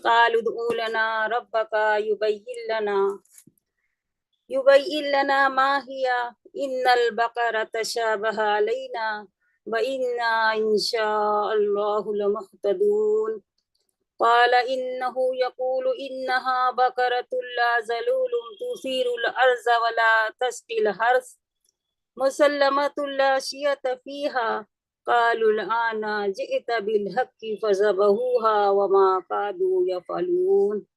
قالوا ادع لنا ربك يبين لنا ما هي إن البقرة تشابه علينا وإنا إن شاء الله لمهتدون قال إنه يقول إنها بقرة لا ذلول تثير الأرض ولا تسقي الحرث مسلمة لا شية فيها قالوا الآن جئت بالحق فذبحوها وما كادوا يفعلون.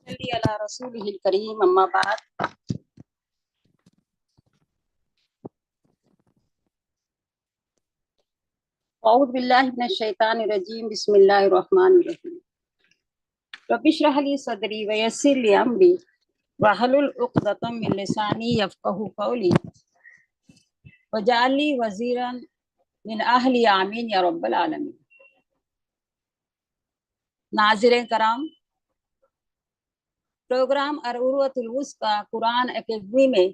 صلی علی رسولہ الکریم اما بعد. اعوذ باللہ من الشیطان الرجیم بسم اللہ الرحمن الرحیم. رب اشرح لی صدری ویسر لی امری واحلل عقدۃ من لسانی یفقہوا قولی واجعل لی وزیرا من اہلی آمین یا رب العالمین. ناظرین کرام، پروگرام العروۃ الوثقی قرآن اکیڈمی میں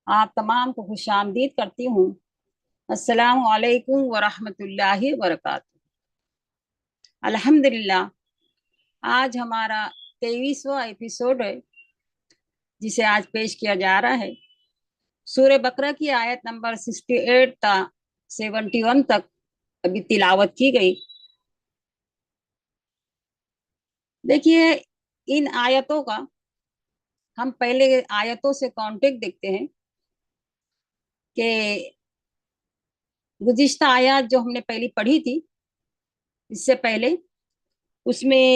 آپ تمام کو خوش آمدید کرتی ہوں. السلام علیکم ورحمۃ اللہ وبرکاتہ. الحمدللہ آج ہمارا 23واں ایپیسوڈ ہے جسے آج پیش کیا جا رہا ہے. سورہ بقرہ کی آیت نمبر 68 تا 71 تک ابھی تلاوت کی گئی. دیکھیے، ان آیتوں کا ہم پہلے آیتوں سے کانٹیکٹ دیکھتے ہیں کہ گزشتہ آیات جو ہم نے پہلی پڑھی تھی اس سے پہلے، اس میں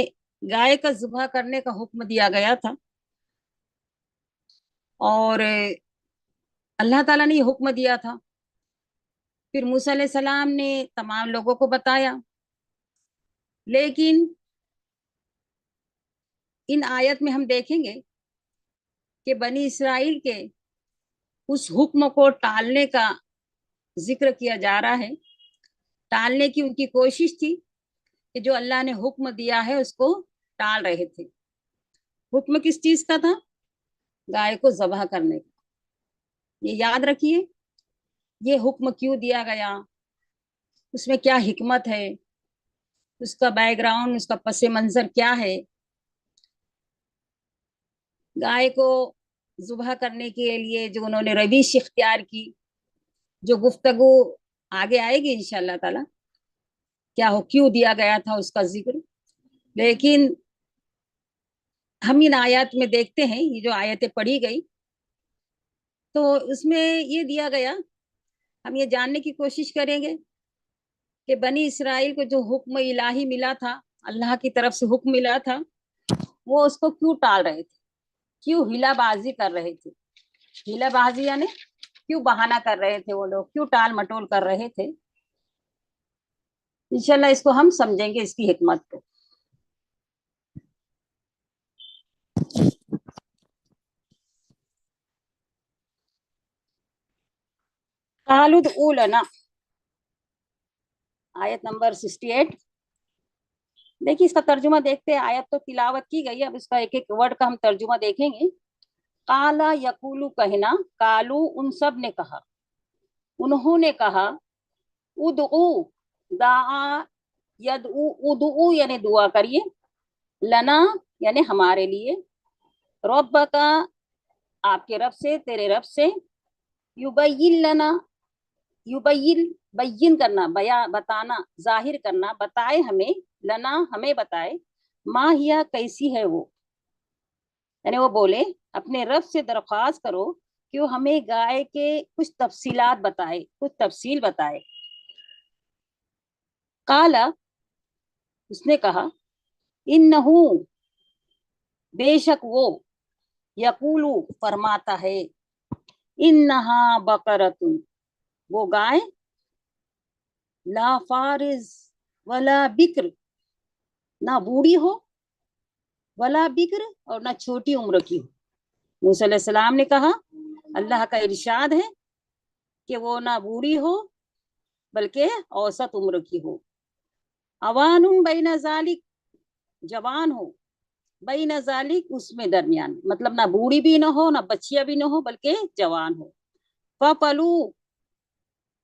گائے کا ذبح کرنے کا حکم دیا گیا تھا، اور اللہ تعالیٰ نے یہ حکم دیا تھا. پھر موسیٰ علیہ السلام نے تمام لوگوں کو بتایا. لیکن ان آیت میں ہم دیکھیں گے کہ بنی اسرائیل کے اس حکم کو ٹالنے کا ذکر کیا جا رہا ہے. ٹالنے کی ان کی کوشش تھی کہ جو اللہ نے حکم دیا ہے اس کو ٹال رہے تھے. حکم کس چیز کا تھا؟ گائے کو ذبح کرنے کا. یہ یاد رکھیے، یہ حکم کیوں دیا گیا، اس میں کیا حکمت ہے، اس کا بیک گراؤنڈ، اس کا پس منظر کیا ہے. گائے کو ذبح کرنے کے لیے جو انہوں نے روش اختیار کی، جو گفتگو آگے آئے گی انشاءاللہ تعالی، کیا ہو کیوں دیا گیا تھا اس کا ذکر. لیکن ہم ان آیات میں دیکھتے ہیں، یہ جو آیتیں پڑھی گئی تو اس میں یہ دیا گیا، ہم یہ جاننے کی کوشش کریں گے کہ بنی اسرائیل کو جو حکم الہی ملا تھا، اللہ کی طرف سے حکم ملا تھا، وہ اس کو کیوں ٹال رہے تھے، کیوں ہیلا بازی کر رہے تھے. ہیلا بازی یعنی کیوں بہانہ کر رہے تھے، وہ لوگ کیوں ٹال مٹول کر رہے تھے. انشاءاللہ اس کو ہم سمجھیں گے، اس کی حکمت کو. قالوا ادعوا لنا، آیت نمبر 68. دیکھیے اس کا ترجمہ دیکھتے ہیں. آیت تو تلاوت کی گئی، اب اس کا ایک ایک ورڈ کا ہم ترجمہ دیکھیں گے. قالا یقولو کہنا، قالو ان سب نے کہا، انہوں نے کہا، ادعو دعا یدعو، ادعو یعنی دعا کریے، لنا یعنی ہمارے لیے، رب کا آپ کے رب سے، تیرے رب سے، یبین لنا، یبین بین کرنا، بتانا، ظاہر کرنا، بتائے ہمیں، لنا ہمیں بتائے، ما ہیا کیسی ہے وہ، یعنی وہ بولے اپنے رب سے درخواست کرو کہ وہ ہمیں گائے کے کچھ تفصیلات بتائے، کچھ تفصیل بتائے. قالا اس نے کہا، انہو بے شک وہ، یقولو فرماتا ہے، انہا بقرتن وہ گائے، لا فارز ولا بکر نہ بوڑھی ہو वला बिक्र, और ना छोटी उम्र की हो। मूसा अलैहिस्सलाम ने कहा अल्लाह का इरशाद है कि वो ना बूढ़ी हो बल्कि औसत उम्र की हो। अवानुम बैन जालिक, जवान हो, बैन जालिक, उसमें दरमियान, मतलब ना बूढ़ी भी ना हो ना बच्चिया भी ना हो बल्कि जवान हो। फपलू,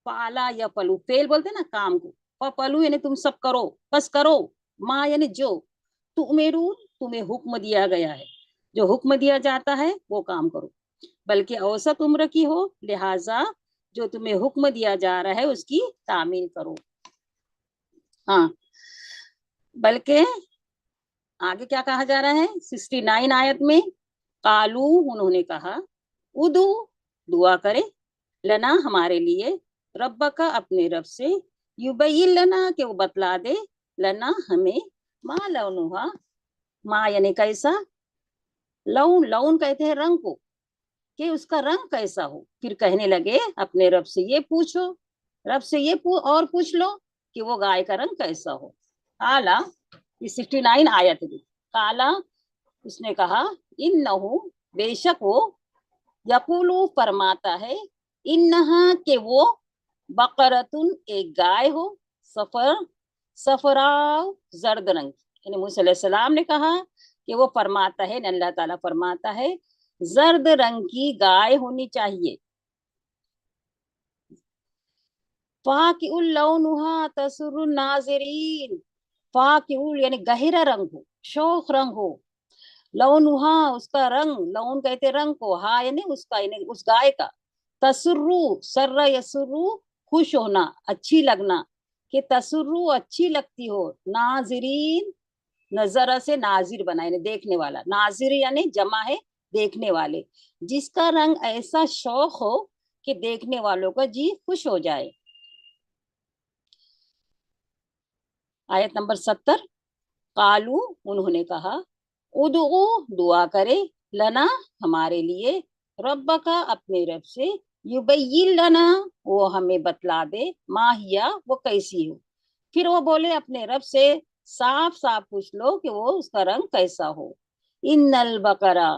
पाला या पलू, फेल बोलते ना काम को, फपलू यानी तुम सब करो, बस करो, माँ यानी जो, तुमेरू, तुम्हें हुक्म दिया गया है, जो हुक्म दिया जाता है वो काम करो, बल्कि औसत उम्र की हो, लिहाजा जो तुम्हें हुक्म दिया जा रहा है उसकी तामील करो। हाँ, बल्कि आगे क्या कहा जा रहा है 69 आयत में, कालू, उन्होंने कहा, उदू, दुआ करे, लना, हमारे लिए, रब्बा का, अपने रब से, युबय्यिन लना, के वो बतला दे, लना, हमें, मा लौनुहा, मा यानी कैसा, लौन, लौन कहते हैं रंग को, कि उसका रंग कैसा हो। फिर कहने लगे अपने रब से ये पूछो, रब से ये और पूछ लो कि वो गाय का रंग कैसा हो। काला, ये 69 आयत है। काला, उसने कहा, इन्नहु, बेशक वो, यकूलू, फरमाता है, इन्नहा, के वो, बकरतुन, एक गाय हो, सफर, सफराव, जर्द रंग की। यानी मूसा अलैहिस्सलाम ने कहा कि वो फरमाता है, अल्लाह ताला फरमाता है, जर्द रंग की गाय होनी चाहिए। फाकिउल लौनुहा तसुरुन नाज़िरीन, फाकिउल यानी गहरा रंग हो, शोख रंग हो, लौनुहा, उसका रंग, लौन कहते रंग को, हा यानी उसका, यानी उस गाय का, तसुर्रु, सर्रा यसुर्रु, खुश होना, अच्छी लगना, कि तसुर्रु, अच्छी लगती हो, नाजिरीन, नजरा से नाजिर बना, यानी देखने वाला, नाजिर यानी जमा है देखने वाले, जिसका रंग ऐसा शौक हो कि देखने वालों का जी खुश हो जाए। आयत नंबर 70, कालू, उन्होंने कहा, उदू, दुआ करे, लना, हमारे लिए, रब का, अपने रब से, युबय्यिन लना, वो हमें बतला दे, माहिया, वो कैसी हो। फिर वो बोले अपने रब से, साफ साफ पूछ लो कि वो उसका रंग कैसा हो। इन्नल बकरा,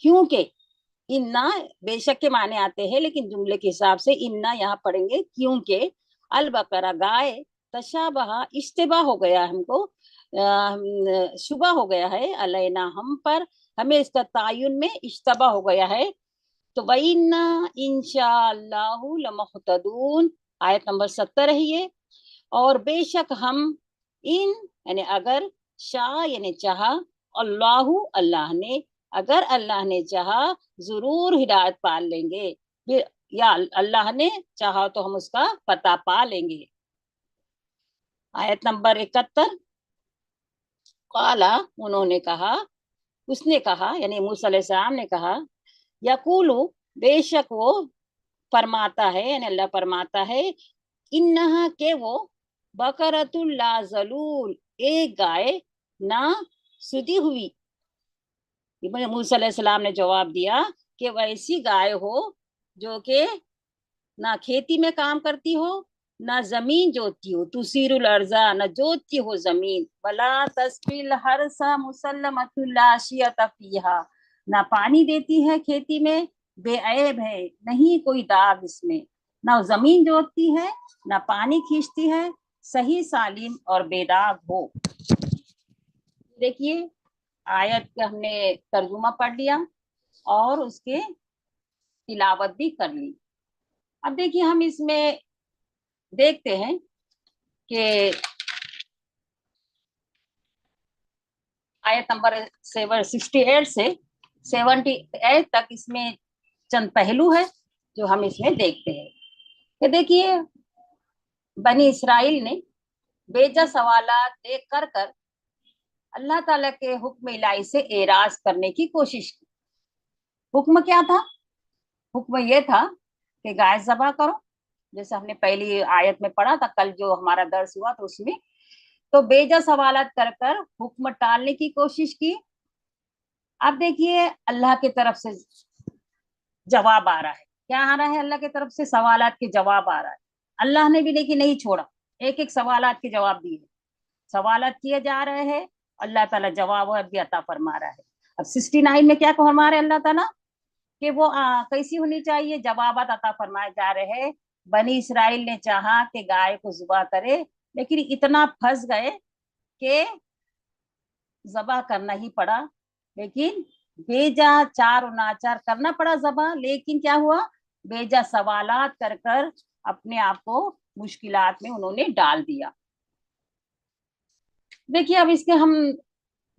क्योंकि, इन्ना बेशक के माने आते हैं, लेकिन जुमले के हिसाब से इन्ना यहाँ पढ़ेंगे, क्योंकि अल बकरा, गाय, तशाबहा, इश्तिबा हो गया हमको, शुबा हो गया है, अलैना, हम पर, हमें इसका तायुन में इश्तबा हो गया है। तो वइन्ना इंशाअल्लाहु लमुहतदून, आयत नंबर 70 है ये। और बेशक हम, इन यानी अगर, शाह यानी चाहा, अल्लाहु, अल्लाह ने, अगर अल्लाह ने चाहा, जरूर हिदायत पा लेंगे, या अल्लाह ने चाहा तो हम उसका पता पा लेंगे। आयत नंबर 71, काला, उन्होंने कहा, उसने कहा यानी मूसा अलैहिस्सलाम ने कहा, यकूलु, बेशक वो फरमाता है, यानी अल्लाह फरमाता है, इन्नहा, के वो, बकरतुल ला जलूल, एक गाय ना सुधी हुई। मूसा अलैहिस्सलाम ने जवाब दिया कि वैसी गाय हो जो कि ना खेती में काम करती हो, ना जमीन जोतती हो, तुसीरुल अर्जा, ना जोतती हो जमीन, वला तस्किल हरसा मुसल्लमतुल ला शियत फीहा, ना पानी देती है खेती में, बेऐब है, नहीं कोई दाग इसमें, ना जमीन जोतती है ना पानी खींचती है, सही सालिम और बेदाग हो। देखिए, आयत का हमने तर्जुमा पढ़ लिया और उसके तिलावत भी कर ली। अब देखिए हम इसमें देखते हैं कि आयत नंबर 68 से 78 तक इसमें चंद पहलू है जो हम इसमें देखते हैं। कि देखिए, बनी इसराइल ने बेजा सवालात देख कर कर अल्लाह ताला के हुक्म इलाही से एराज करने की कोशिश की। हुक्म क्या था? हुक्म ये था कि गाय ज़बह करो, जैसे हमने पहली आयत में पढ़ा था, कल जो हमारा दर्स हुआ तो उसमें, तो बेजा सवालात कर कर हुक्म टालने की कोशिश की। अब देखिए अल्लाह की तरफ से जवाब आ रहा है। क्या आ रहा है? अल्लाह की तरफ से सवालात के जवाब आ रहा है। अल्लाह ने भी लेकिन नहीं छोड़ा, एक एक सवालात के जवाब दिए, सवालात किए जा रहे हैं। अल्लाह ताला जवाब भी अता फरमा रहा है। अब 69 में क्या फरमा रहे अल्लाह ताला कि वो कैसी होनी चाहिए, जवाबात अता फरमाए जा रहे हैं। बनी इसराइल ने चाहा कि गाय को जुबा करे, लेकिन इतना फंस गए कि जबा करना ही पड़ा। लेकिन बेजा चार नाचार करना पड़ा जबा, लेकिन क्या हुआ, बेजा सवालात कर कर अपने आप को मुश्किलात में उन्होंने डाल दिया। देखिए अब इसके हम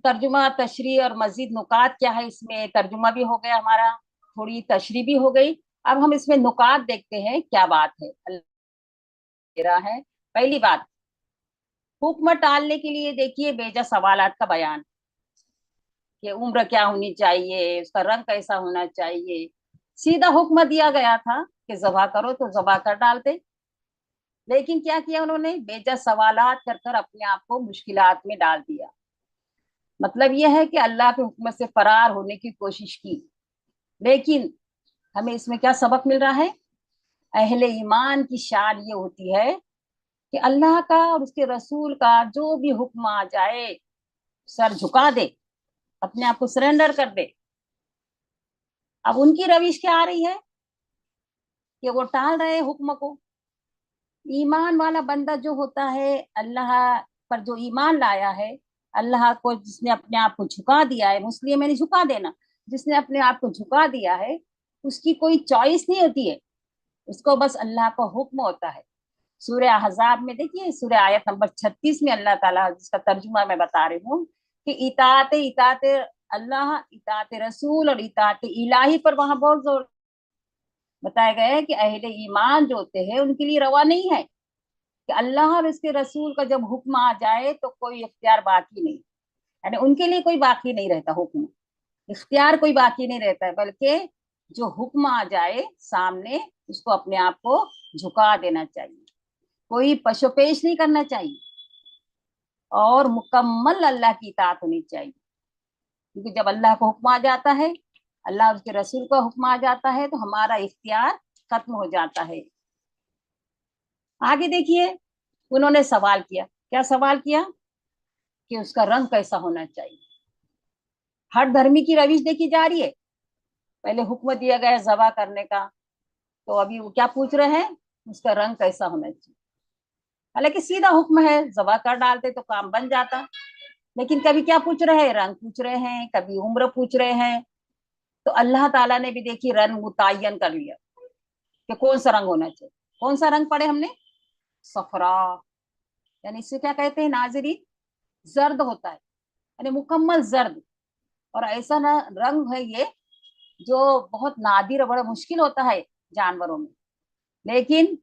तर्जुमा तशरी और मजीद नुकात क्या है, इसमें तर्जुमा भी हो गया हमारा, थोड़ी तशरी भी हो गई। अब हम इसमें नुकात देखते हैं क्या बात है। है पहली बात, हुक्म टालने के लिए देखिए बेजा सवालात का बयान कि उम्र क्या होनी चाहिए, उसका रंग कैसा होना चाहिए। सीधा हुक्म दिया गया था कि ज़बा करो तो ज़बा कर डालते, लेकिन क्या किया उन्होंने, बेजा सवालात कर कर अपने आप को मुश्किलात में डाल दिया। मतलब यह है कि अल्लाह के हुक्म से फरार होने की कोशिश की। लेकिन हमें इसमें क्या सबक मिल रहा है, अहले ईमान की शान ये होती है कि अल्लाह का और उसके रसूल का जो भी हुक्म आ जाए सर झुका दे, अपने आप को सरेंडर कर दे। अब उनकी रविश क्या आ रही है कि वो टाल रहे हुक्म को। ईमान वाला बंदा जो होता है, अल्लाह पर जो ईमान लाया है, अल्लाह को जिसने अपने आप को झुका दिया है, मुस्लिम यानी झुका देना, जिसने अपने आप को झुका दिया है, उसकी कोई चॉइस नहीं होती है, उसको बस अल्लाह का हुक्म होता है। सूरह अहज़ाब में देखिए, सूरह आयत नंबर 36 में अल्लाह ताला, जिसका तर्जुमा मैं बता रही हूँ कि इताअत इताअत अल्लाह, इताअत रसूल और इताअत इलाही पर वहां बहुत जोर बताया गया है कि अहले ईमान जो होते हैं उनके लिए रवा नहीं है कि अल्लाह और उसके रसूल का जब हुक्म आ जाए तो कोई इख्तियार बाकी नहीं, यानी उनके लिए कोई बाकी नहीं रहता, हुक्म इख्तियार कोई बाकी नहीं रहता है, बल्कि जो हुक्म आ जाए सामने उसको अपने आप को झुका देना चाहिए, कोई पशोपेश नहीं करना चाहिए और मुकम्मल अल्लाह की इताअत होनी चाहिए। क्योंकि जब अल्लाह का हुक्म आ जाता है, अल्लाह उसके रसूल का हुक्म आ जाता है, तो हमारा इख्तियार खत्म हो जाता है। आगे देखिए, उन्होंने सवाल किया, क्या सवाल किया कि उसका रंग कैसा होना चाहिए। हर धर्मी की रविश देखी जा रही है, पहले हुक्म दिया गया ज़बा करने का, तो अभी वो क्या पूछ रहे हैं, उसका रंग कैसा होना चाहिए। हालांकि सीधा हुक्म है, ज़बा कर डालते तो काम बन जाता, लेकिन कभी क्या पूछ रहे हैं, रंग पूछ रहे हैं, कभी उम्र पूछ रहे हैं। तो अल्लाह ताला ने भी देखिए रंग मुतय्यन कर लिया कि कौन सा रंग होना चाहिए। कौन सा रंग पढ़े हमने, सफरा, यानी इसे क्या कहते हैं नाज़रीन, जर्द होता है, यानी मुकम्मल जर्द। और ऐसा ना रंग है ये जो बहुत नादिर और बड़ा मुश्किल होता है जानवरों में, लेकिन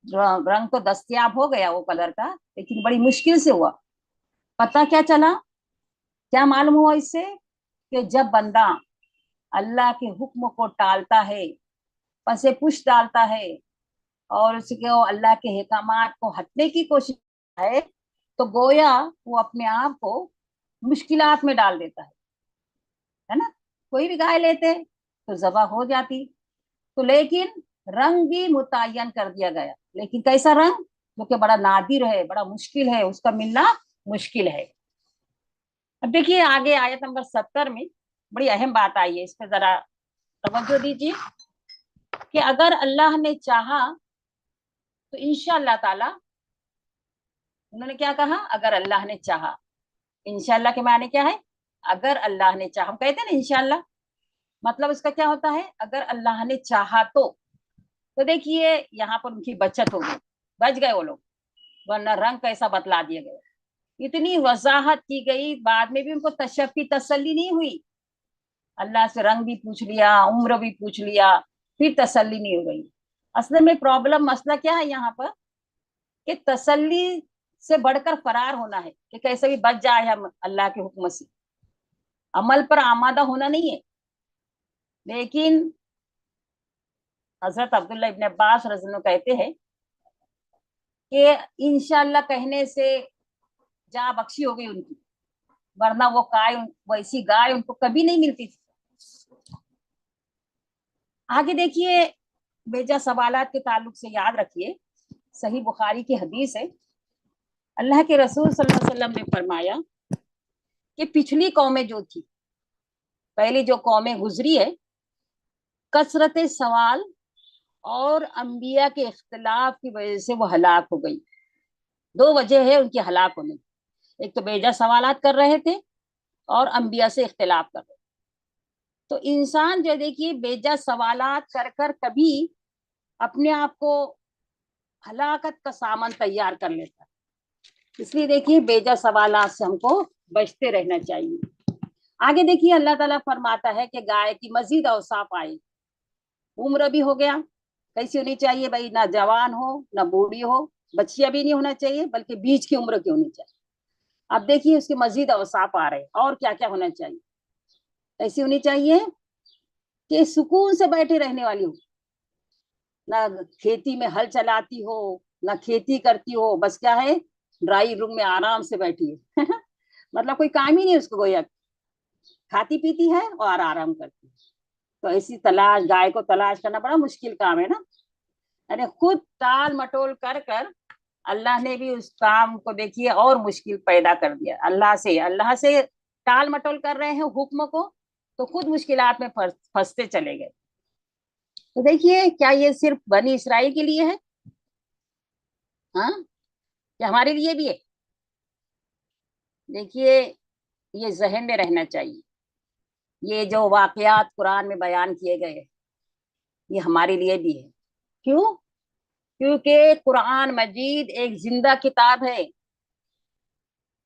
रंग तो दस्तयाब हो गया वो कलर का, लेकिन बड़ी मुश्किल से हुआ। पता क्या चला, क्या मालूम हुआ इससे, कि जब बंदा अल्लाह के हुक्म को टालता है, पसे पुश डालता है और उसको अल्लाह के हिकामात को हटने की कोशिश है, तो गोया वो अपने आप को मुश्किलात में डाल देता है ना। कोई भी गाय लेते तो जबा हो जाती, तो लेकिन रंग भी मुतय्यन कर दिया गया, लेकिन कैसा रंग, जो कि बड़ा नादिर है, बड़ा मुश्किल है, उसका मिलना मुश्किल है। अब देखिए आगे आयत नंबर 70 में बड़ी अहम बात आई है, इस पर जरा तवज्जो दीजिए कि अगर अल्लाह ने चाहा तो इंशाअल्लाह ताला, उन्होंने क्या कहा, अगर अल्लाह ने चाहा। इंशाअल्लाह के माने क्या है, अगर अल्लाह ने चाहा, हम कहते हैं ना इंशाअल्लाह, मतलब इसका क्या होता है, अगर अल्लाह ने चाहा तो देखिए यहाँ पर उनकी बचत हो गई, बच गए वो लोग, वरना रंग कैसा बतला दिया गया, इतनी वजाहत की गई, बाद में भी उनको तशफ़ी तसल्ली नहीं हुई। अल्लाह से रंग भी पूछ लिया, उम्र भी पूछ लिया, फिर तसल्ली नहीं हो गई। असल में प्रॉब्लम मसला क्या है यहाँ पर, कि तसल्ली से बढ़कर फरार होना है कि कैसे भी बच जाए हम अल्लाह के हुक्म से, अमल पर आमादा होना नहीं है। लेकिन हजरत अब्दुल्ला इब्न अब्बास रज़ियल्लाहु अन्हु कहते हैं कि इंशाअल्लाह कहने से जा बख्शी हो गई उनकी, वरना वो गाय, वैसी गाय उनको कभी नहीं मिलती थी। आगे देखिए, बेजा सवालात के ताल्लुक से याद रखिए, सही बुखारी की हदीस है, अल्लाह के रसूल सल्लल्लाहु अलैहि वसल्लम ने फरमाया कि पिछली कौमें जो थी, पहली जो कौमें गुजरी है, कसरत सवाल और अंबिया के इख्तिलाफ की वजह से वो हलाक हो गई। दो वजह है उनकी हलाक होने की। एक तो बेजा सवालात कर रहे थे और अंबिया से इख्तिलाफ कर रहे थे। तो इंसान जो देखिए बेजा सवालात कर कर कभी अपने आप को हलाकत का सामान तैयार कर लेता है। इसलिए देखिए बेजा सवालात से हमको बचते रहना चाहिए। आगे देखिए अल्लाह ताला फरमाता है कि गाय की मजीद औसाफ आए। उम्र भी हो गया, कैसी होनी चाहिए भाई, ना जवान हो ना बूढ़ी हो, बच्चिया भी नहीं होना चाहिए, बल्कि बीच की उम्र की होनी चाहिए। अब देखिए उसके मजीद औसाफ आ रहे हैं, और क्या क्या होना चाहिए। ऐसी होनी चाहिए कि सुकून से बैठे रहने वाली हो, ना खेती में हल चलाती हो ना खेती करती हो, बस क्या है ड्राई रूम में आराम से बैठी है मतलब कोई काम ही नहीं उसको, गोया खाती पीती है और आराम करती है। तो ऐसी तलाश, गाय को तलाश करना बड़ा मुश्किल काम है ना। अरे खुद टाल मटोल कर कर अल्लाह ने भी उस काम को देखिए और मुश्किल पैदा कर दिया। अल्लाह से टाल मटोल कर रहे हैं हुक्म को, तो खुद मुश्किलात में फंसते चले गए। तो देखिए क्या ये सिर्फ बनी इसराइल के लिए है? हाँ, ये हमारे लिए भी है। देखिए ये जहन में रहना चाहिए, ये जो वाकयात कुरान में बयान किए गए हैं ये हमारे लिए भी है। क्यों? क्योंकि कुरान मजीद एक जिंदा किताब है,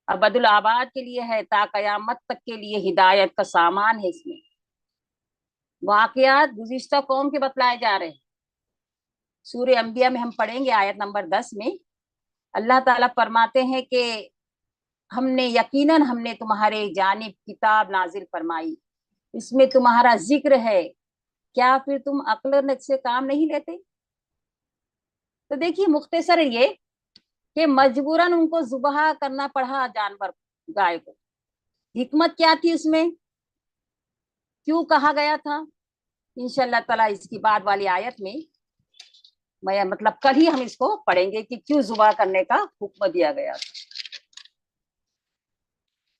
अबदुल आबाद के लिए है, ता कयामत तक के लिए हिदायत का सामान है। इसमें वाकयात गुज़िश्ता कौम के बतलाए जा रहे हैं। सूर्य अंबिया में हम पढ़ेंगे आयत नंबर 10 में अल्लाह ताला फरमाते हैं कि हमने तुम्हारे जानिब किताब नाजिल फरमाई, इसमें तुम्हारा जिक्र है, क्या फिर तुम अक्ल से काम नहीं लेते? तो देखिए मुख्तसर ये कि मजबूरन उनको जुबह करना पड़ा जानवर, गाय को। हिकमत क्या थी उसमें, क्यों कहा गया था? इंशाल्लाह ताला इसकी बाद वाली आयत में मैं मतलब कल ही हम इसको पढ़ेंगे कि क्यों जुबा करने का हुक्म दिया गया था।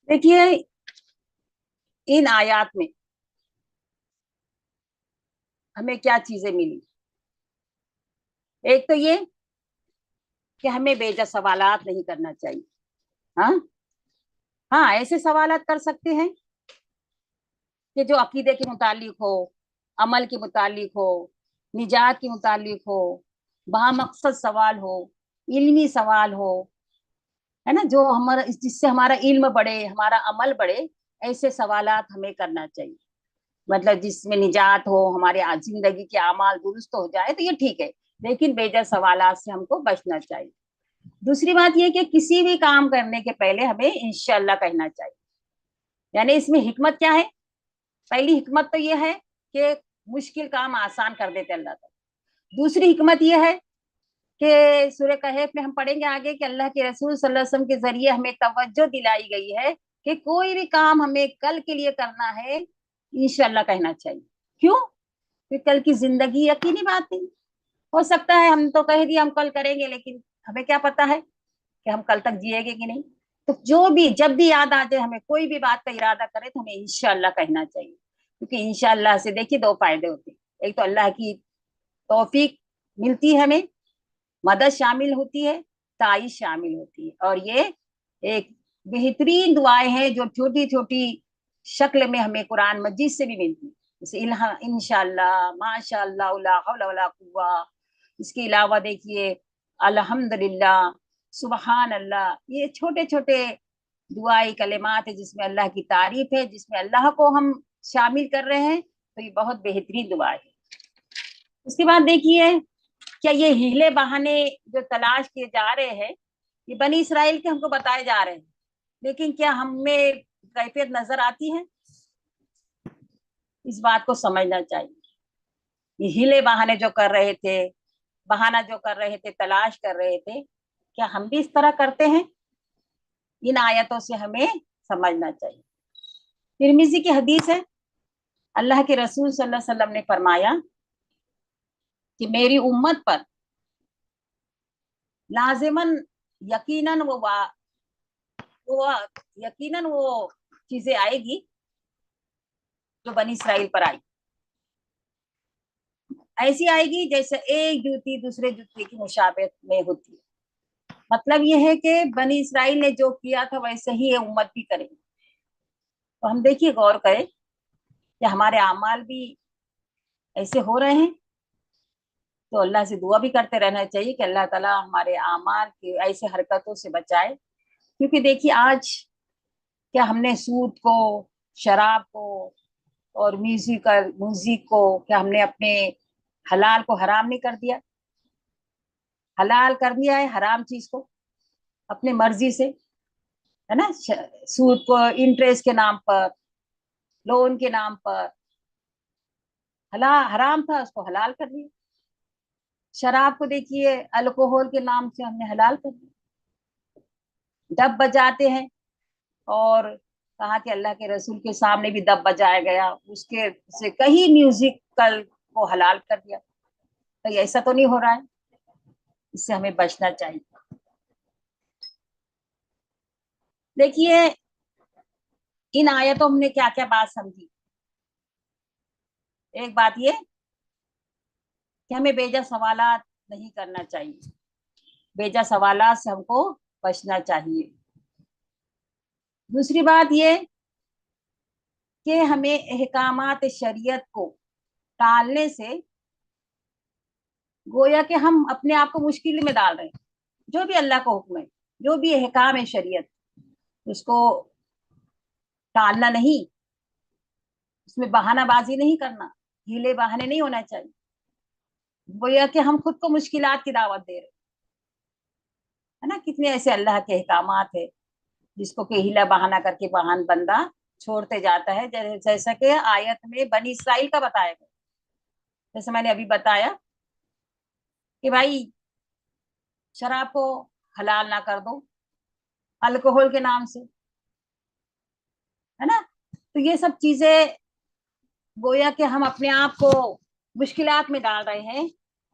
देखिए इन आयत में हमें क्या चीजें मिली। एक तो ये कि हमें बेजा सवालात नहीं करना चाहिए। हाँ, हाँ ऐसे सवालात कर सकते हैं कि जो अकीदे के मुतालिक हो, अमल के मुतालिक हो, निजात के मुतालिक हो, बामकसद सवाल हो, इल्मी सवाल हो, है ना, जो हमारा जिससे हमारा इल्म बढ़े, हमारा अमल बढ़े। ऐसे सवालात हमें करना चाहिए, मतलब जिसमें निजात हो, हमारे जिंदगी के अमाल दुरुस्त हो जाए तो ये ठीक है। लेकिन बेजा सवालात से हमको बचना चाहिए। दूसरी बात ये कि किसी भी काम करने के पहले हमें इंशाल्लाह कहना चाहिए। यानी इसमें हिकमत क्या है? पहली हिकमत तो ये है कि मुश्किल काम आसान कर देते अल्लाह ताला। दूसरी हिकमत ये है कि सूरह कहफ में हम पढ़ेंगे आगे कि अल्लाह के रसूल सल्लल्लाहु अलैहि वसल्लम के जरिए हमें तवज्जो दिलाई गई है कि कोई भी काम हमें कल के लिए करना है इंशाल्लाह कहना चाहिए। क्यों? क्योंकि कल की जिंदगी यकीनी बात नहीं, हो सकता है हम तो कह दिए हम कल करेंगे, लेकिन हमें क्या पता है कि हम कल तक जिएंगे कि नहीं। तो जो भी जब भी याद आ जाए, हमें कोई भी बात का इरादा करे तो हमें इंशाल्लाह कहना चाहिए। क्योंकि इंशाल्लाह से देखिए दो फायदे होते हैं। एक तो अल्लाह की तौफीक मिलती है हमें, मदद शामिल होती है, ताइश शामिल होती है, और ये एक बेहतरीन दुआएं हैं जो छोटी छोटी शक्ल में हमें कुरान मजीद से भी मिलती है। जैसे इंशाल्लाह, माशाल्लाह, ला हौला वला कुव्वा। इसके अलावा देखिए अल्हम्दुलिल्लाह, सुबहान अल्लाह, ये छोटे छोटे दुआई कलेमात है जिसमें अल्लाह की तारीफ है, जिसमें अल्लाह को हम शामिल कर रहे हैं। तो ये बहुत बेहतरीन दुआ है। उसके बाद देखिए क्या ये हीले बहाने जो तलाश किए जा रहे हैं ये बनी इसराइल के हमको बताए जा रहे हैं, लेकिन क्या हमें कैफियत नजर आती है? इस बात को समझना चाहिए। ये हीले बहाने जो कर रहे थे, बहाना जो कर रहे थे, तलाश कर रहे थे, क्या हम भी इस तरह करते हैं? इन आयतों से हमें समझना चाहिए। तिरमिजी की हदीस है, अल्लाह के रसूल सल्लल्लाहु अलैहि वसल्लम ने फरमाया कि मेरी उम्मत पर लाजिमन यकीनन वो यकीनन वो चीजें आएगी जो बनी इसराइल पर आई, ऐसी आएगी जैसे एक जूती दूसरे जूती की मुशाबहत में होती है। मतलब ये है कि बनी इसराइल ने जो किया था वैसे ही ये उम्मत भी करेगी। तो हम देखिए गौर करें कि हमारे अमाल भी ऐसे हो रहे हैं, तो अल्लाह से दुआ भी करते रहना चाहिए कि अल्लाह ताला हमारे अमाल की ऐसे हरकतों से बचाए। क्योंकि देखिए आज क्या हमने सूद को, शराब को और म्यूजिक को क्या हमने अपने हलाल को हराम नहीं कर दिया? हलाल कर दिया है हराम चीज को अपने मर्जी से, है ना। सूद को इंटरेस्ट के नाम पर, लोन के नाम पर हराम था, उसको हलाल कर दिया। शराब को देखिए अल्कोहल के नाम से हमने हलाल कर दिया। डब बजाते हैं और कहा कि अल्लाह के रसूल के सामने भी दब बजाया गया, उसके से कहीं म्यूजिक कल को हलाल कर दिया। तो ऐसा तो नहीं हो रहा है, इससे हमें बचना चाहिए। देखिए इन आयतों हमने क्या क्या बात समझी। एक बात ये कि हमें बेजा सवालात नहीं करना चाहिए, बेजा सवालात से हमको बचना चाहिए। दूसरी बात ये कि हमें अहकामात शरीयत को टालने से गोया कि हम अपने आप को मुश्किल में डाल रहे हैं। जो भी अल्लाह का हुक्म है, जो भी अहकाम है शरीयत, उसको टालना नहीं, उसमें बहानाबाजी नहीं करना, हीले बहाने नहीं होना चाहिए। गोया कि हम खुद को मुश्किलात की दावत दे रहे, है ना। कितने ऐसे अल्लाह के अहकामात है जिसको कि हीला बहाना करके बहान बंदा छोड़ते जाता है। जैसा कि आयत में बनी इसराइल का बताया गया, जैसे मैंने अभी बताया कि भाई शराब को हलाल ना कर दो अल्कोहल के नाम से, है ना। तो ये सब चीजें गोया कि हम अपने आप को मुश्किलात में डाल रहे हैं,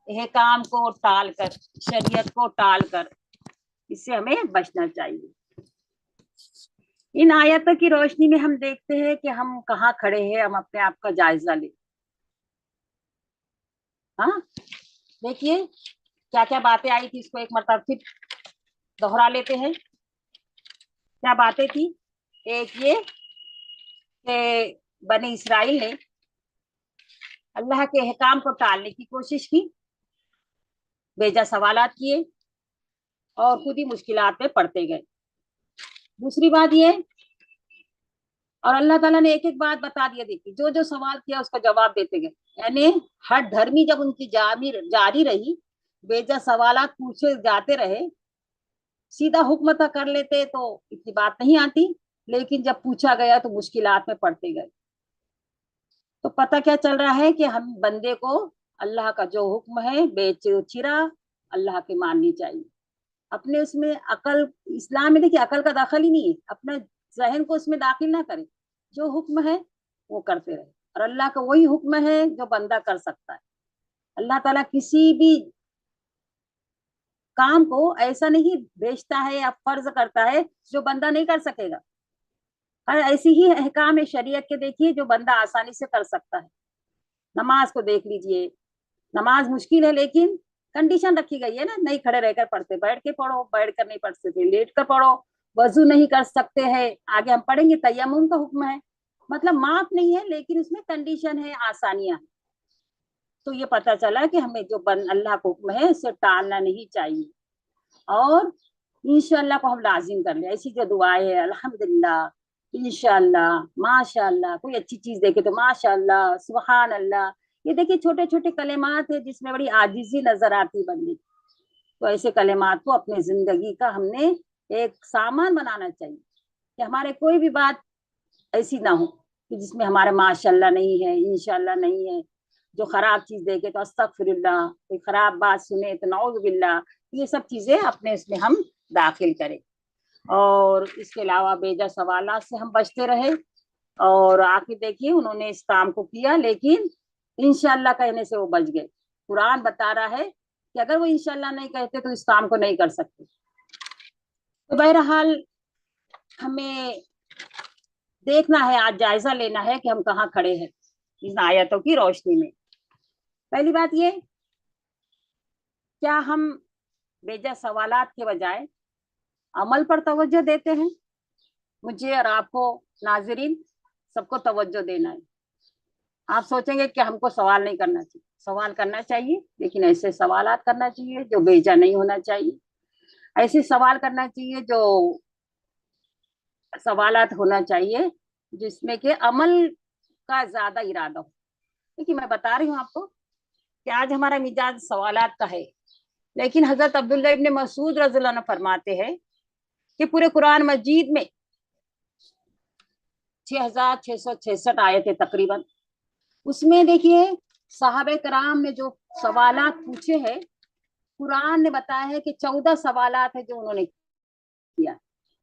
यह काम को टाल कर, शरीयत को टाल कर। इससे हमें बचना चाहिए। इन आयतों की रोशनी में हम देखते हैं कि हम कहाँ खड़े हैं, हम अपने आप का जायजा लें। हाँ देखिए क्या क्या बातें आई थी, इसको एक मरतबा फिर दोहरा लेते हैं। क्या बातें थी? एक ये कि बनी इसराइल ने अल्लाह के अहकाम को टालने की कोशिश की, बेजा सवालात किए और खुद ही मुश्किलात में पड़ते गए। दूसरी बात ये, और अल्लाह ताला ने एक एक बात बता दिया। देखिए जो जो सवाल किया उसका जवाब देते गए, यानी हर धर्मी जब उनकी जारी रही, बेजा सवालात पूछे जाते रहे, सीधा हुक्म तक कर लेते तो इतनी बात नहीं आती, लेकिन जब पूछा गया तो मुश्किलात में पड़ते गए। तो पता क्या चल रहा है कि हम बंदे को अल्लाह का जो हुक्म है बेचिरा अल्लाह की माननी चाहिए। अपने उसमें अकल, इस्लाम में देखिए अकल का दाखिल ही नहीं है, अपने जहन को उसमें दाखिल ना करें, जो हुक्म है वो करते रहे। और अल्लाह का वही हुक्म है जो बंदा कर सकता है। अल्लाह ताला किसी भी काम को ऐसा नहीं भेजता है या फर्ज करता है जो बंदा नहीं कर सकेगा। और ऐसी ही अहकाम है शरीयत के देखिए जो बंदा आसानी से कर सकता है। नमाज को देख लीजिए, नमाज मुश्किल है लेकिन कंडीशन रखी गई है ना, नहीं खड़े रहकर पढ़ते, बैठ के पढ़ो, बैठ कर नहीं पढ़ सकते लेट कर पढ़ो, वजू नहीं कर सकते हैं, आगे हम पढ़ेंगे तयम्मुम का हुक्म है, मतलब माफ नहीं है लेकिन उसमें कंडीशन है, आसानियां। तो ये पता चला कि हमें जो अल्लाह का हुक्म है उसे टालना नहीं चाहिए और इंशाअल्लाह को हम लाजिम कर ले। ऐसी जो दुआएं है अल्हम्दुलिल्लाह, इंशाअल्लाह, माशाअल्लाह, कोई अच्छी चीज देखे तो माशाअल्लाह, सुभान अल्लाह, ये देखिए छोटे छोटे कलेमात है जिसमें बड़ी आजिजी नजर आती है बंदी। तो ऐसे कलेमात को अपनी जिंदगी का हमने एक सामान बनाना चाहिए कि हमारे कोई भी बात ऐसी ना हो कि जिसमें हमारा माशाअल्लाह नहीं है, इंशाअल्लाह नहीं है। जो खराब चीज देखे तो अस्तगफिरुल्लाह, कोई खराब बात सुने तो नऊज़ बिल्लाह, ये सब चीजें अपने इसमें हम दाखिल करें। और इसके अलावा बेजा सवालात से हम बचते रहे। और आखिर देखिए उन्होंने इस काम को किया लेकिन इंशाअल्लाह कहने से वो बच गए। कुरान बता रहा है कि अगर वो इंशाअल्लाह नहीं कहते तो इस काम को नहीं कर सकते। तो बहरहाल हमें देखना है, आज जायजा लेना है कि हम कहाँ खड़े हैं इन आयतों की रोशनी में। पहली बात ये, क्या हम बेजा सवालात के बजाय अमल पर तवज्जो देते हैं? मुझे और आपको नाजरीन सबको तवज्जो देना है। आप सोचेंगे कि हमको सवाल नहीं करना चाहिए, सवाल करना चाहिए, लेकिन ऐसे सवालात करना चाहिए जो बेजा नहीं होना चाहिए। ऐसे सवाल करना चाहिए जो सवालात होना चाहिए जिसमें कि अमल का ज्यादा इरादा हो। देखिए मैं बता रही हूँ आपको कि आज हमारा मिजाज सवालात का है, लेकिन हजरत अब्दुल्ला इब्ने मसूद रज़ियल्लाहु अन्हु फरमाते हैं कि पूरे कुरान मजीद में 6666 आयतें तकरीबन, उसमें देखिए साहबे कराम ने जो सवालात पूछे हैं, कुरान ने बताया है कि 14 सवालात है जो उन्होंने किया।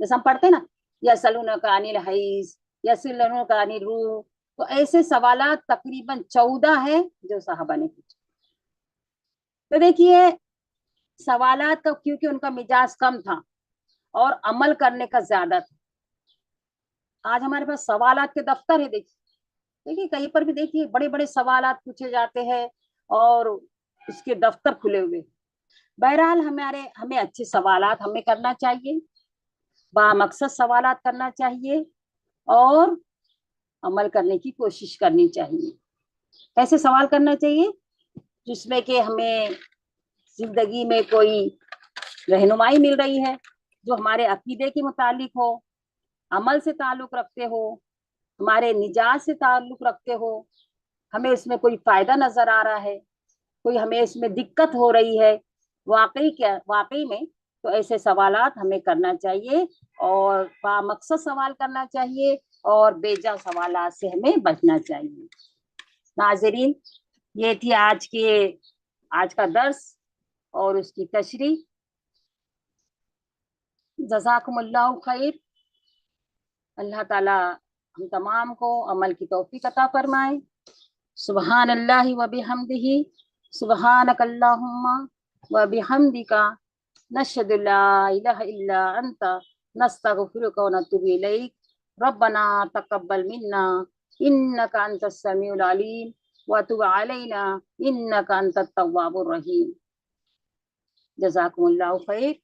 जैसे हम पढ़ते ना, यसअलूनका अनिल हईस, यसअलूनका अनिल रूह, तो ऐसे सवालात तकरीबन 14 है जो साहबा ने पूछे। तो देखिए सवालात का, क्योंकि उनका मिजाज कम था और अमल करने का ज्यादा था। आज हमारे पास सवालात के दफ्तर है। देखिए देखिए कहीं पर भी देखिए बड़े बड़े सवालात पूछे जाते हैं और उसके दफ्तर खुले हुए। बहरहाल हमें अच्छे सवालात हमें करना चाहिए, बामकसद सवालात करना चाहिए और अमल करने की कोशिश करनी चाहिए। ऐसे सवाल करना चाहिए जिसमें कि हमें जिंदगी में कोई रहनुमाई मिल रही है, जो हमारे अकीदे के मुतालिक हो, अमल से ताल्लुक रखते हो, हमारे निजात से ताल्लुक रखते हो, हमें इसमें कोई फायदा नजर आ रहा है, कोई हमें इसमें दिक्कत हो रही है वाकई में, तो ऐसे सवालात हमें करना चाहिए और बामकसद सवाल करना चाहिए और बेजा सवालात से हमें बचना चाहिए। नाजरीन, ये थी आज का दर्स और उसकी तशरीह। जज़ाकुमुल्लाहु खैर। अल्लाह ताला हम तमाम को अमल की तौफीक अता फरमाए। सुबहान अल्लाहि व बिहम्दिही, सुबहानक अल्लाहुम्मा व बिहम्दिका, नशहदु ला इलाहा इल्ला अंता, नस्तगफिरुका व नतूबु इलैक, रब्बना तक़ब्बल मिन्ना इन्नका अंतस समीउल अलीम व तुब अलैना इन्नका अंतत तव्वाबुर रहीम। जज़ाकुमुल्लाहु खैर।